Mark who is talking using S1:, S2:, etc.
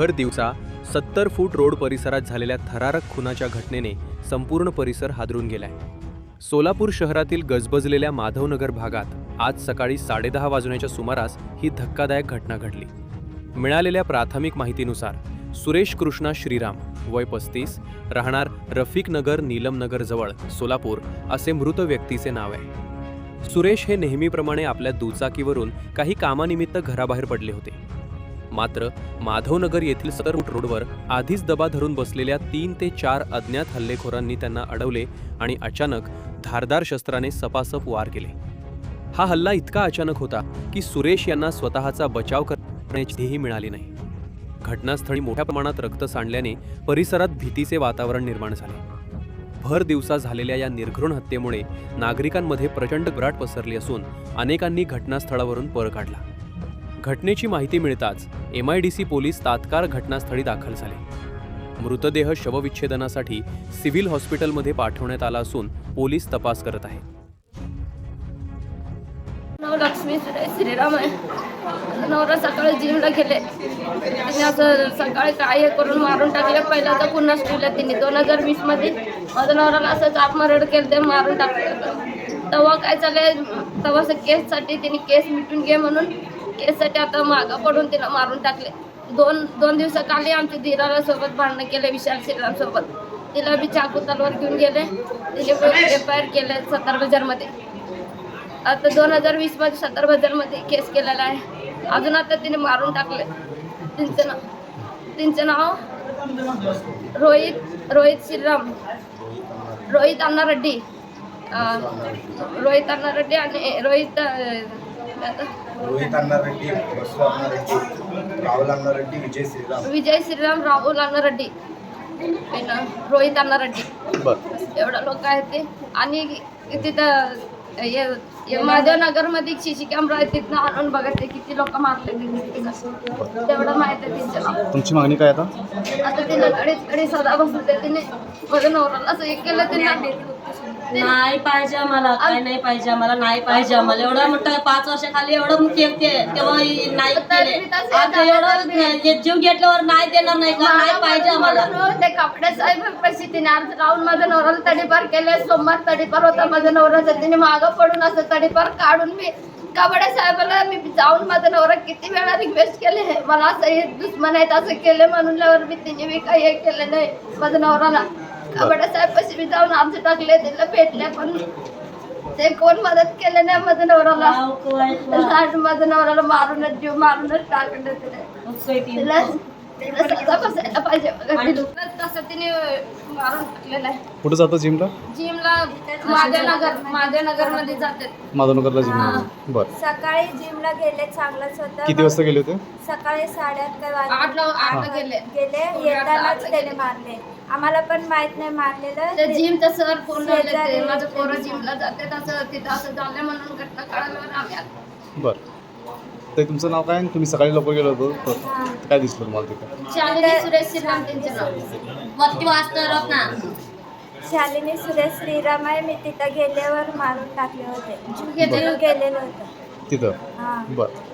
S1: भर दिवसा 70 फूट रोड परिसरात झालेल्या थरारक खुनाच्या घटनेने संपूर्ण परिसर हादरून गेलाय। सोलापूर शहरातील गजबजलेल्या माधवनगर भागात आज सकाळी 10:30 वाजण्याच्या सुमारास ही धक्कादायक घटना घडली। मिळालेल्या प्राथमिक माहितीनुसार सुरेश कृष्णा श्रीराम वय 35 राहणार रफिक नगर नीलम नगर जवळ सोलापूर असे मृत व्यक्तीचे नाव आहे। सुरेश हे नेहमीप्रमाणे आपल्या दुचाकीवरून काही कामानिमित्त घराबाहेर पडले होते। मात्र माधवनगर येथील 70 फूट रोडवर आधीच दबा धरून बसलेल्या 3 ते 4 अज्ञात हल्लेखोरांनी त्यांना अडवले आणि अचानक धारदार शस्त्राने सपासप वार केले। हा हल्ला इतका अचानक होता की सुरेश यांना स्वतःचा बचाव करण्याचीही मिळाली नाही। घटनास्थळी मोठ्या प्रमाणात रक्त सांडल्याने परिसरात भीतीचे वातावरण निर्माण झाले। भर दिवसा झालेल्या या निर्घृण हत्येमुळे नागरिकांमध्ये प्रचंड घबराट पसरली असून अनेकांनी घटनास्थळावरून पळ काढला। घटनेची माहिती मिळताच MIDC पोलीस तात्काळ घटनास्थळी दाखल झाले। मृतदेह शवविच्छेदनासाठी सिव्हिल हॉस्पिटलमध्ये पाठवण्यात आला असून पोलीस तपास करत आहेत।
S2: लक्ष्मी श्रीराम आहे। नवरा सकाळी जिमला गेले, तिने असं सकाळी काय करून मारून टाकले। पहिला तर पुन्हा स्कूलला तिने 2020 मध्ये माझ्या नवऱ्याला असं चाप मारड केलं, ते मारून टाकलं। तेव्हा काय चाललंय, तेव्हा केससाठी तिने केस मिटून घे म्हणून केससाठी आता मागं पडून तिला मारून टाकले। दोन दिवसाखाली आमच्या धीराला सोबत भांडणं केले विशाल श्रीराम सोबत। तिला बी चाकू तलवार घेऊन गेले, तिने FIR केले 70 बाजारमध्ये। आता 2020 मध्ये 70 बाजारमध्ये केस केलेला आहे। अजून आता तिने मारून टाकले। तिचं नाव रोहित श्रीराम, रोहित अण्णा रेड्डी आणि रोहित अण्णा रेड्डी, राहुल अण्णा रेड्डी, विजय श्रीराम, राहुल अण्णा रेड्डी, रोहित अण्णा रेड्डी एवढा लोक आहेत ते। आणि तिथं माधवनगर मध्ये CC कॅमेरा आहे, तिथनं आणून बघा ते किती लोक मारले तेवढं माहित आहे त्यांचं नाव।
S3: तुमची मागणी काय आता
S2: तिने अडीच सदा बसले, तिने माझ्या नवऱ्याला असं एक केलं, तिने
S4: नाही पाहिजे आम्हाला, काय नाही पाहिजे आम्हाला, नाही पाहिजे आम्हाला। एवढं मोठं 5 वर्षाखाली एवढं मुख्य तेव्हा नाही केले, आता एवढं जीव घेतल्यावर नाही देणार नाही का, नाही पाहिजे आम्हाला।
S2: ते कपडे साहेब पैसे तिने अर्ज राहून माझ्या नवऱ्याला तडीपार केले। सोमवार तडीपार होता माझ्या नवऱ्याचा, तिने मागं पडून असं तडीपार काढून मी कबड्या साहेबाला मी जाऊन माझा नवरा किती वेळा रिक्वेस्ट केले आहे, मला असं हे दुश्मन आहेत असं केले म्हणूनल्यावर मी तिने मी काही हे केलं नाही माझ्या नवऱ्याला। कबड्या साहेब पैसे मी जाऊन अर्ज टाकले, तिला भेटले पण ते कोण मदत केले नाही माझ्या नवऱ्याला। माझ्या नवऱ्याला मारूनच जीव मारूनच टाकले तिला सजा बसायला पाहिजे। तसं तिने मारून टाकलेलं आहे।
S3: कुठे जातो जिमला
S2: माधवनगर मध्ये जाते,
S3: माधवनगरला जिमला। बरं,
S5: सकाळी जिमला गेले, चांगलंच होतं।
S3: किती वाजता गेले होते?
S5: सकाळी 8:30
S2: 8 गेले।
S5: येतानाच त्याने मारले, आम्हाला पण माहित नाही मारलेलं।
S2: जिमचं सर फोन आले, माझं पोरं जिमला जाते असं तिथं असं झालं म्हणून घटना कळल्यावर आम्ही आलो।
S3: बरं, तर तुमचं नाव काय? तुम्ही सकाळी लवकर गेलो होतो, काय दिसलं तुम्हाला तिथे?
S2: शालिनी सुरेश श्रीराम त्यांचं नाव।
S5: शालिनी सुरेश श्रीराम आहे। मी तिथं गेल्यावर मारून टाकले होते, जीव गेलेलं होतं
S3: तिथं।
S5: हां
S3: बरं,